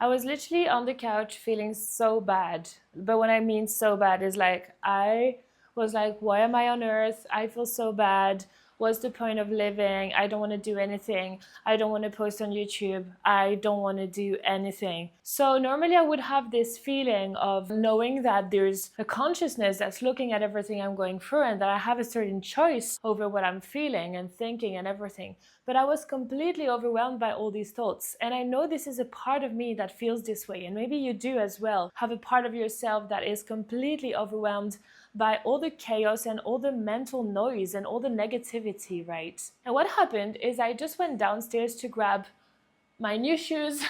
I was literally on the couch feeling so bad. But when I mean so bad is like, I was like, why am I on earth? I feel so bad. What's the point of living? I don't want to do anything. I don't want to post on YouTube. I don't want to do anything. So normally I would have this feeling of knowing that there's a consciousness that's looking at everything I'm going through and that I have a certain choice over what I'm feeling and thinking and everything. But I was completely overwhelmed by all these thoughts. And I know this is a part of me that feels this way. And maybe you do as well. Have a part of yourself that is completely overwhelmed by all the chaos and all the mental noise and all the negativity, right? And what happened is I just went downstairs to grab my new shoes,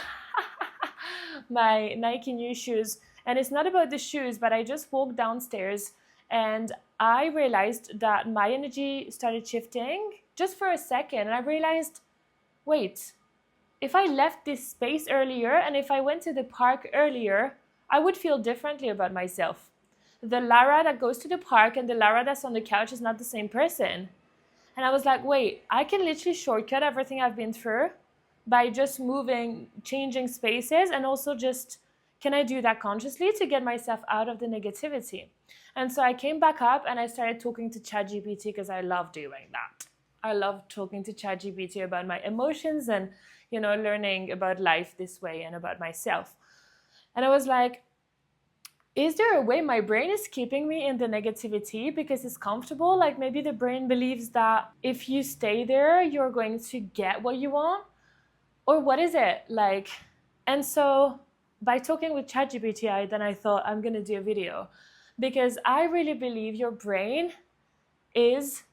my Nike new shoes. And it's not about the shoes, but I just walked downstairs and I realized that my energy started shifting just for a second. And I realized, wait, if I left this space earlier and if I went to the park earlier, I would feel differently about myself. The Lara that goes to the park and the Lara that's on the couch is not the same person. And I was like, wait, I can literally shortcut everything I've been through by just moving, changing spaces, and also just, can I do that consciously to get myself out of the negativity? And so I came back up and I started talking to ChatGPT because I love doing that. I love talking to ChatGPT about my emotions and, learning about life this way and about myself. And I was like, is there a way my brain is keeping me in the negativity because it's comfortable? Like maybe the brain believes that if you stay there, you're going to get what you want? Or what is it? And so by talking with ChatGPT, then I thought I'm going to do a video because I really believe your brain is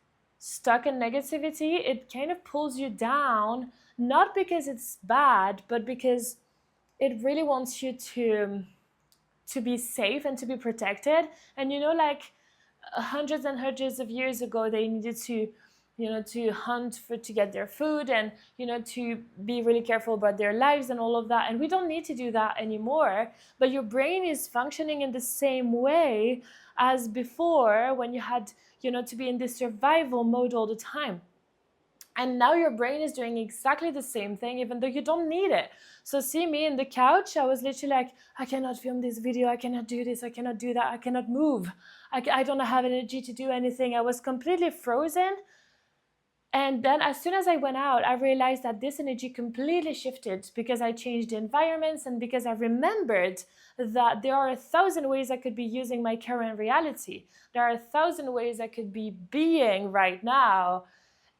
stuck in negativity. It kind of pulls you down, not because it's bad, but because it really wants you to be safe and to be protected. And hundreds and hundreds of years ago, they needed to hunt to get their food and to be really careful about their lives and all of that. And we don't need to do that anymore. But your brain is functioning in the same way as before, when you had to be in this survival mode all the time. And now your brain is doing exactly the same thing, even though you don't need it. So see me in the couch, I was literally like, I cannot film this video, I cannot do this, I cannot do that, I cannot move. I don't have energy to do anything. I was completely frozen. And then as soon as I went out, I realized that this energy completely shifted because I changed environments and because I remembered that there are 1,000 ways I could be using my current reality. There are 1,000 ways I could be being right now.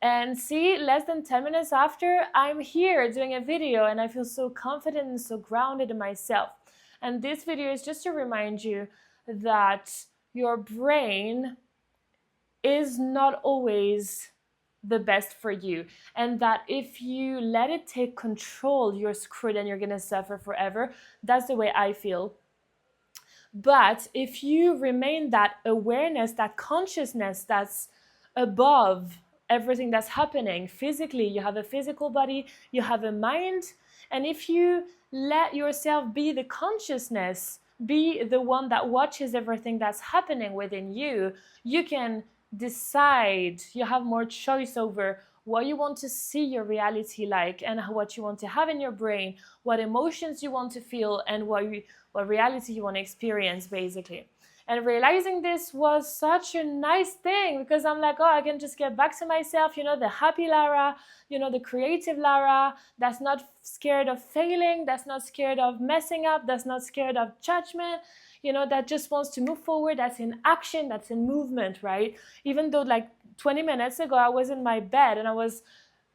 And see, less than 10 minutes after, I'm here doing a video and I feel so confident and so grounded in myself. And this video is just to remind you that your brain is not always the best for you. And that if you let it take control, you're screwed and you're gonna suffer forever. That's the way I feel. But if you remain that awareness, that consciousness that's above everything that's happening physically, you have a physical body, you have a mind, and if you let yourself be the consciousness, be the one that watches everything that's happening within you, you can decide, you have more choice over what you want to see your reality like and what you want to have in your brain, what emotions you want to feel, and what reality you want to experience, basically. And realizing this was such a nice thing because I'm like, oh, I can just get back to myself, the happy Lara, the creative Lara that's not scared of failing, that's not scared of messing up, that's not scared of judgment, that just wants to move forward, that's in action, that's in movement, right? Even though 20 minutes ago, I was in my bed and I was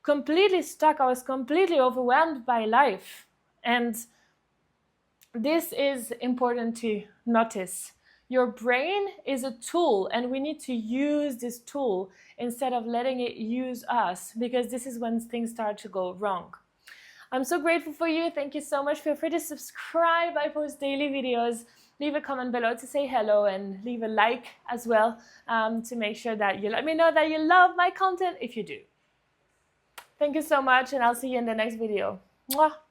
completely stuck, I was completely overwhelmed by life. And this is important to notice. Your brain is a tool and we need to use this tool instead of letting it use us, because this is when things start to go wrong. I'm so grateful for you. Thank you so much. Feel free to subscribe. I post daily videos. Leave a comment below to say hello and leave a like as well to make sure that you let me know that you love my content if you do. Thank you so much and I'll see you in the next video. Mwah.